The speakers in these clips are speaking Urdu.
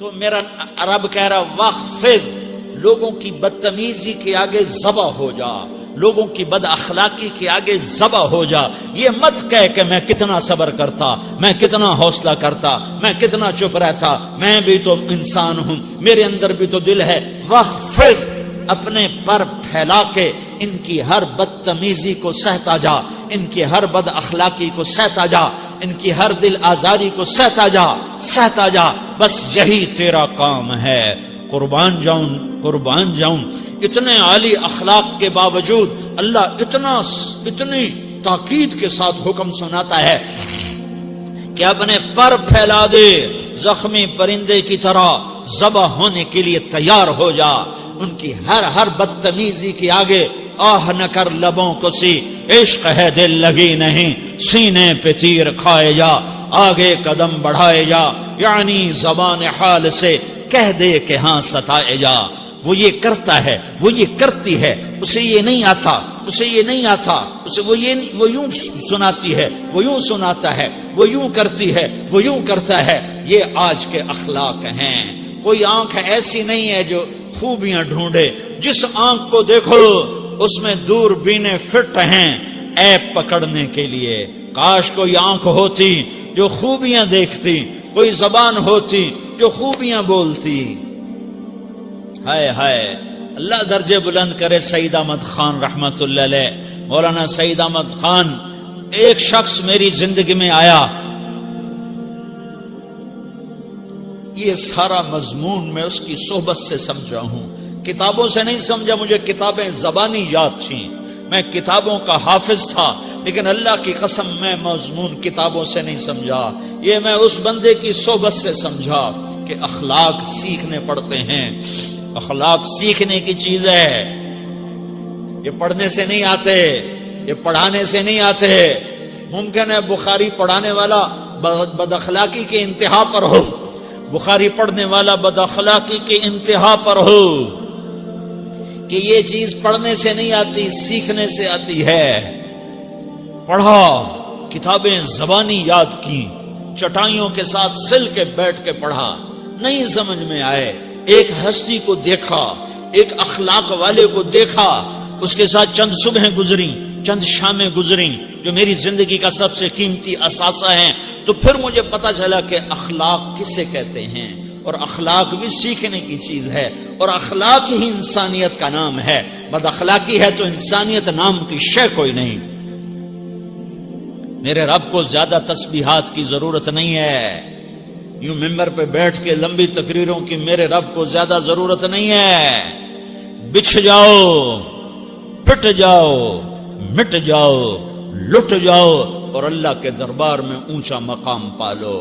تو میرا رب کہہ رہا وخفض، لوگوں کی بدتمیزی کے آگے ذبح ہو جا، لوگوں کی بد اخلاقی کے آگے ذبح ہو جا. یہ مت کہہ کہ میں کتنا صبر کرتا، میں کتنا حوصلہ کرتا، میں کتنا چپ رہتا، میں بھی تو انسان ہوں، میرے اندر بھی تو دل ہے. وخفض، اپنے پر پھیلا کے ان کی ہر بدتمیزی کو سہتا جا، ان کی ہر بد اخلاقی کو سہتا جا، ان کی ہر دل آزاری کو سہتا جا، سہتا جا. بس یہی تیرا کام ہے. قربان جاؤں. اتنے عالی اخلاق کے باوجود اللہ اتنی تاکید کے ساتھ حکم سناتا ہے کہ اپنے پر پھیلا دے، زخمی پرندے کی طرح ذبح ہونے کے لیے تیار ہو جا. ان کی ہر بدتمیزی کے آگے آہ نہ کر لبوں کو سی، عشق ہے دل لگی نہیں، سینے پہ تیر کھائے جا، آگے قدم بڑھائے جا. یعنی زبان حال سے کہہ دے کہ ہاں ستائے جا. وہ یہ کرتا ہے، وہ یہ کرتی ہے، اسے یہ نہیں آتا، اسے یہ نہیں آتا، اسے وہ یوں سناتی ہے، وہ یوں سناتا ہے، وہ یوں کرتی ہے، وہ یوں کرتا ہے. یہ آج کے اخلاق ہیں. کوئی آنکھ ایسی نہیں ہے جو خوبیاں ڈھونڈے. جس آنکھ کو دیکھو اس میں دوربینیں فٹ ہیں عیب پکڑنے کے لیے. کاش کوئی آنکھ ہوتی جو خوبیاں دیکھتی، کوئی زبان ہوتی جو خوبیاں بولتی. ہائے ہائے، اللہ درجے بلند کرے. سعید احمد خان رحمت اللہ علیہ، مولانا سعید احمد خان، ایک شخص میری زندگی میں آیا. یہ سارا مضمون میں اس کی صحبت سے سمجھا ہوں، کتابوں سے نہیں سمجھا. مجھے کتابیں زبانی یاد تھیں، میں کتابوں کا حافظ تھا، لیکن اللہ کی قسم میں مضمون کتابوں سے نہیں سمجھا. یہ میں اس بندے کی صحبت سے سمجھا کہ اخلاق سیکھنے پڑتے ہیں. اخلاق سیکھنے کی چیز ہے، یہ پڑھنے سے نہیں آتے، یہ پڑھانے سے نہیں آتے. ممکن ہے بخاری پڑھانے والا بد اخلاقی کے انتہا پر ہو، بخاری پڑھنے والا بد اخلاقی کے انتہا پر ہو، کہ یہ چیز پڑھنے سے نہیں آتی، سیکھنے سے آتی ہے. پڑھا، کتابیں زبانی یاد کی، چٹائیوں کے ساتھ سل کے بیٹھ کے پڑھا، نہیں سمجھ میں آئے. ایک ہستی کو دیکھا، ایک اخلاق والے کو دیکھا، اس کے ساتھ چند صبحیں گزری، چند شامیں گزری جو میری زندگی کا سب سے قیمتی اثاثہ ہیں. تو پھر مجھے پتا چلا کہ اخلاق کسے کہتے ہیں، اور اخلاق بھی سیکھنے کی چیز ہے، اور اخلاق ہی انسانیت کا نام ہے. بد اخلاقی ہے تو انسانیت نام کی شے کوئی نہیں. میرے رب کو زیادہ تسبیحات کی ضرورت نہیں ہے. یوں ممبر پہ بیٹھ کے لمبی تقریروں کی میرے رب کو زیادہ ضرورت نہیں ہے. بچھ جاؤ، پٹ جاؤ، مٹ جاؤ، لٹ جاؤ، اور اللہ کے دربار میں اونچا مقام پالو.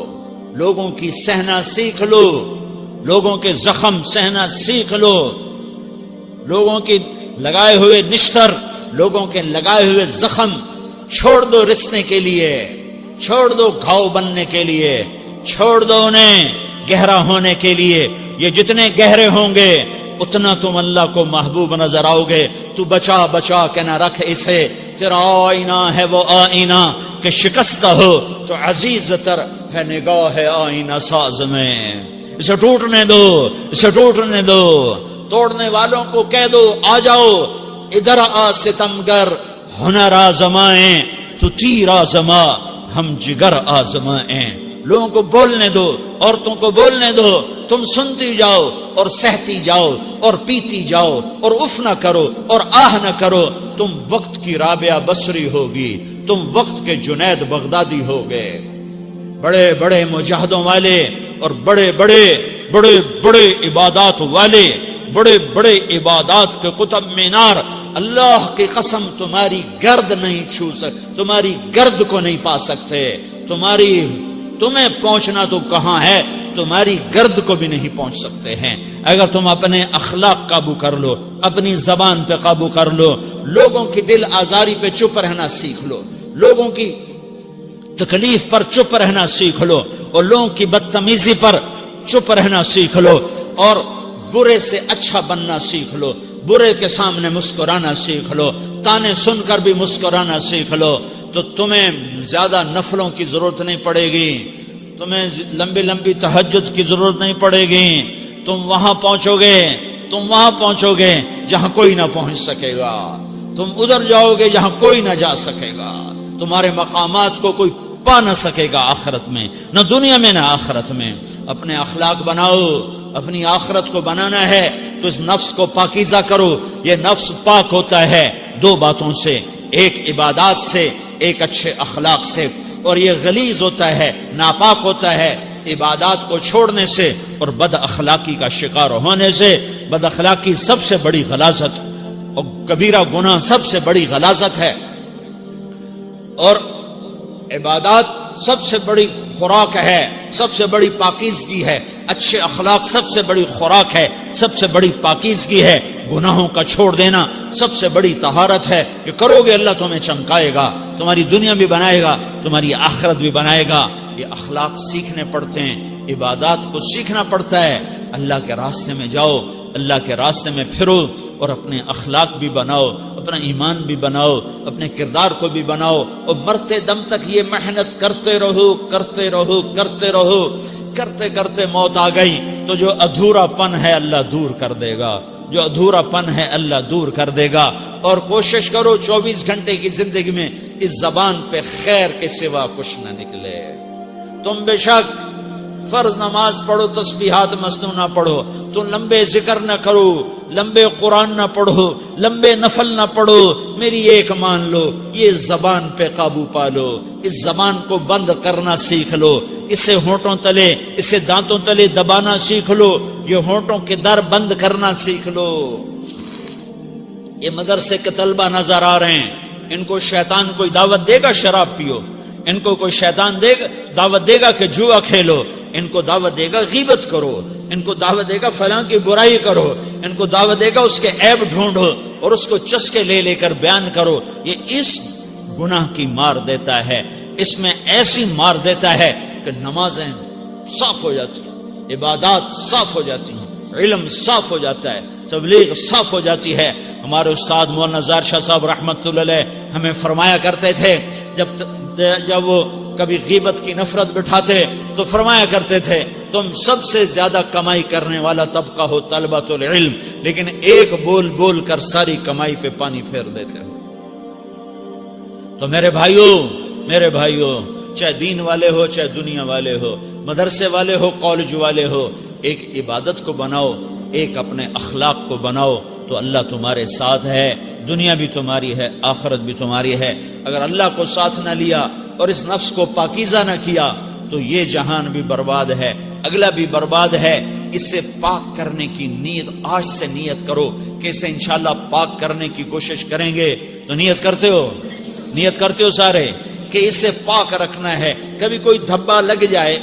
لوگوں کی سہنا سیکھ لو، لوگوں کے زخم سہنا سیکھ لو، لوگوں کی لگائے ہوئے نشتر، لوگوں کے لگائے ہوئے زخم چھوڑ دو رسنے کے لیے، چھوڑ دو گھاؤ بننے کے لیے، چھوڑ دو انہیں گہرا ہونے کے لیے. یہ جتنے گہرے ہوں گے اتنا تم اللہ کو محبوب نظر آؤ گے. تو بچا بچا کے نہ رکھ اسے، تیرا آئینہ ہے وہ آئینہ کہ شکستہ ہو تو عزیز تر ہے نگاہ آئینہ ساز میں. اسے ٹوٹنے دو، اسے ٹوٹنے دو. توڑنے والوں کو کہہ دو آ جاؤ ادھر آ ستمگر، ہنر آزمائیں تو تیر آزما، ہم جگر آزمائیں. لوگوں کو بولنے دو، عورتوں کو بولنے دو. تم سنتی جاؤ اور سہتی جاؤ اور پیتی جاؤ اور اف نہ کرو اور آہ نہ کرو. تم وقت کی رابعہ بصری ہوگی، تم وقت کے جنید بغدادی ہوگے. بڑے بڑے مجاہدوں والے اور بڑے بڑے عبادات والے، بڑے بڑے عبادات کے قطب مینار، اللہ کی قسم تمہاری گرد نہیں چھو سکتے، تمہاری گرد کو نہیں پا سکتے. تمہیں پہنچنا تو کہاں ہے، تمہاری گرد کو بھی نہیں پہنچ سکتے ہیں. اگر تم اپنے اخلاق قابو کر لو، اپنی زبان پہ قابو کر لو، لوگوں کی دل آزاری پہ چپ رہنا سیکھ لو، لوگوں کی تکلیف پر چپ رہنا سیکھ لو، اور لوگوں کی بدتمیزی پر چپ رہنا سیکھ لو، اور برے سے اچھا بننا سیکھ لو، برے کے سامنے مسکرانا سیکھ لو، تانے سن کر بھی مسکرانا سیکھ لو، تو تمہیں زیادہ نفلوں کی ضرورت نہیں پڑے گی. تمہیں لمبی لمبی تہجد کی ضرورت نہیں پڑے گی. تم وہاں پہنچو گے جہاں کوئی نہ پہنچ سکے گا. تم ادھر جاؤ گے جہاں کوئی نہ جا سکے گا. تمہارے مقامات کو کوئی پا نہ سکے گا آخرت میں، نہ دنیا میں نہ آخرت میں. اپنے اخلاق بناؤ. اپنی آخرت کو بنانا ہے تو اس نفس کو پاکیزہ کرو. یہ نفس پاک ہوتا ہے دو باتوں سے، ایک عبادات سے، ایک اچھے اخلاق سے. اور یہ غلیظ ہوتا ہے، ناپاک ہوتا ہے عبادات کو چھوڑنے سے اور بد اخلاقی کا شکار ہونے سے. بد اخلاقی سب سے بڑی غلاظت اور کبیرہ گناہ سب سے بڑی غلاظت ہے، اور عبادات سب سے بڑی خوراک ہے، سب سے بڑی پاکیزگی ہے. اچھے اخلاق سب سے بڑی خوراک ہے، سب سے بڑی پاکیزگی ہے. گناہوں کا چھوڑ دینا سب سے بڑی طہارت ہے. یہ کرو گے اللہ تمہیں چمکائے گا، تمہاری دنیا بھی بنائے گا، تمہاری آخرت بھی بنائے گا. یہ اخلاق سیکھنے پڑتے ہیں، عبادات کو سیکھنا پڑتا ہے. اللہ کے راستے میں جاؤ، اللہ کے راستے میں پھرو اور اپنے اخلاق بھی بناؤ، اپنا ایمان بھی بناؤ، اپنے کردار کو بھی بناؤ. اور مرتے دم تک یہ محنت کرتے رہو. کرتے کرتے موت آ گئی تو جو ادھورا پن ہے اللہ دور کر دے گا. جو ادھورا پن ہے اللہ دور کر دے گا. اور کوشش کرو 24 گھنٹے کی زندگی میں اس زبان پہ خیر کے سوا کچھ نہ نکلے. تم بے شک فرض نماز پڑھو، تسبیحات مسنون نہ پڑھو، تو لمبے ذکر نہ کرو، لمبے قرآن نہ پڑھو، لمبے نفل نہ پڑھو. میری ایک مان لو، یہ زبان پہ قابو پالو. اس زبان کو بند کرنا سیکھ لو. اسے ہونٹوں تلے، اسے دانتوں تلے دبانا سیکھ لو. یہ ہونٹوں کے در بند کرنا سیکھ لو. یہ مدرسے کے طلبہ نظر آ رہے ہیں، ان کو شیطان کوئی دعوت دے گا شراب پیو، ان کو کوئی شیطان دعوت دے گا کہ جوا کھیلو، ان کو دعوت دے گا غیبت کرو، ان کو دعوت دے گا فلاں کی برائی کرو، ان کو دعوت دے گا اس کے عیب ڈھونڈو اور اس کو چسکے لے کر بیان کرو. یہ اس گناہ کی مار دیتا ہے، اس میں ایسی مار دیتا ہے کہ نمازیں صاف ہو جاتی ہیں، عبادات صاف ہو جاتی ہیں، علم صاف ہو جاتا ہے، تبلیغ صاف ہو جاتی ہے. ہمارے استاد مولانا زار شاہ صاحب رحمت اللہ علیہ ہمیں فرمایا کرتے تھے، جب وہ کبھی غیبت کی نفرت بٹھاتے تو فرمایا کرتے تھے تم سب سے زیادہ کمائی کرنے والا طبقہ ہو طلبۃ العلم، لیکن ایک بول بول کر ساری کمائی پہ پانی پھیر دیتے ہو. تو میرے بھائیوں چاہے دین والے ہو، چاہے دنیا والے ہو، مدرسے والے ہو، کالج والے ہو، ایک عبادت کو بناؤ، ایک اپنے اخلاق کو بناؤ تو اللہ تمہارے ساتھ ہے. دنیا بھی تمہاری ہے، آخرت بھی تمہاری ہے. اگر اللہ کو ساتھ نہ لیا اور اس نفس کو پاکیزہ نہ کیا تو یہ جہان بھی برباد ہے، اگلا بھی برباد ہے. اسے پاک کرنے کی نیت آج سے نیت کرو کہ اسے انشاءاللہ پاک کرنے کی کوشش کریں گے. تو نیت کرتے ہو سارے کہ اسے پاک رکھنا ہے. کبھی کوئی دھبا لگ جائے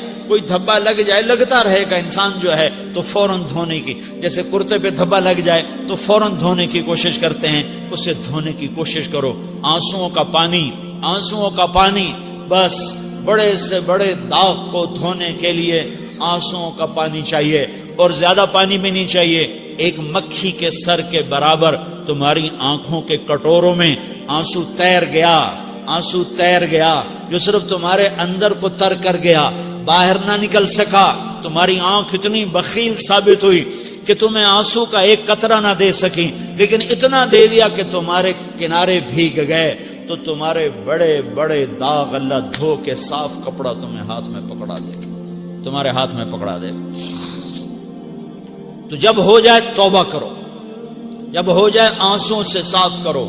لگتا رہے گا انسان جو ہے تو فوراً دھونے کی، جیسے کرتے پہ دھبا لگ جائے تو فوراً دھونے کی کوشش کرتے ہیں، اسے دھونے کی کوشش کرو. آنسوؤں کا پانی بس بڑے سے بڑے داغ کو دھونے کے لیے آنسوؤں کا پانی چاہیے، اور زیادہ پانی بھی نہیں چاہیے. ایک مکھی کے سر کے برابر تمہاری آنکھوں کے کٹوروں میں آنسو تیر گیا جو صرف تمہارے اندر کو تر کر گیا، باہر نہ نکل سکا. تمہاری آنکھ اتنی بخیل ثابت ہوئی کہ تمہیں آنسو کا ایک قطرہ نہ دے سکی، لیکن اتنا دے دیا کہ تمہارے کنارے بھیگ گئے. تو تمہارے بڑے بڑے داغ اللہ دھو کے صاف کپڑا تمہیں ہاتھ میں پکڑا دے گا، تمہارے ہاتھ میں پکڑا دے گا. تو جب ہو جائے توبہ کرو، جب ہو جائے آنسوں سے صاف کرو.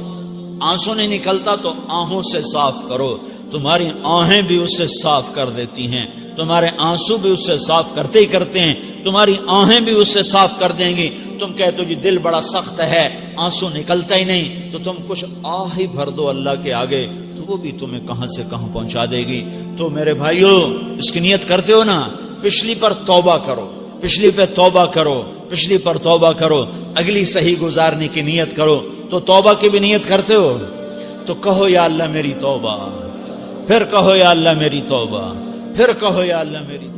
آنسو نہیں نکلتا تو آہوں سے صاف کرو. تمہاری آہیں بھی اس سے صاف کر دیتی ہیں، تمہارے آنسو بھی اس سے صاف کرتے ہی کرتے ہیں، تمہاری آہیں بھی اس سے صاف کر دیں گی. تم کہتے ہو جی دل بڑا سخت ہے، آنسو نکلتا ہی نہیں، تو تم کچھ آہ ہی بھر دو اللہ کے آگے، تو وہ بھی تمہیں کہاں سے کہاں پہنچا دے گی. تو میرے بھائیو اس کی نیت کرتے ہو نا، پچھلی پر توبہ کرو، پچھلی پہ توبہ کرو، پچھلی پر توبہ کرو، اگلی صحیح گزارنے کی نیت کرو. تو توبہ کی بھی نیت کرتے ہو تو کہو یا اللہ میری توبہ، پھر کہو یا اللہ میری توبہ، پھر کہو یا اللہ میری توبہ.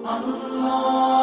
الله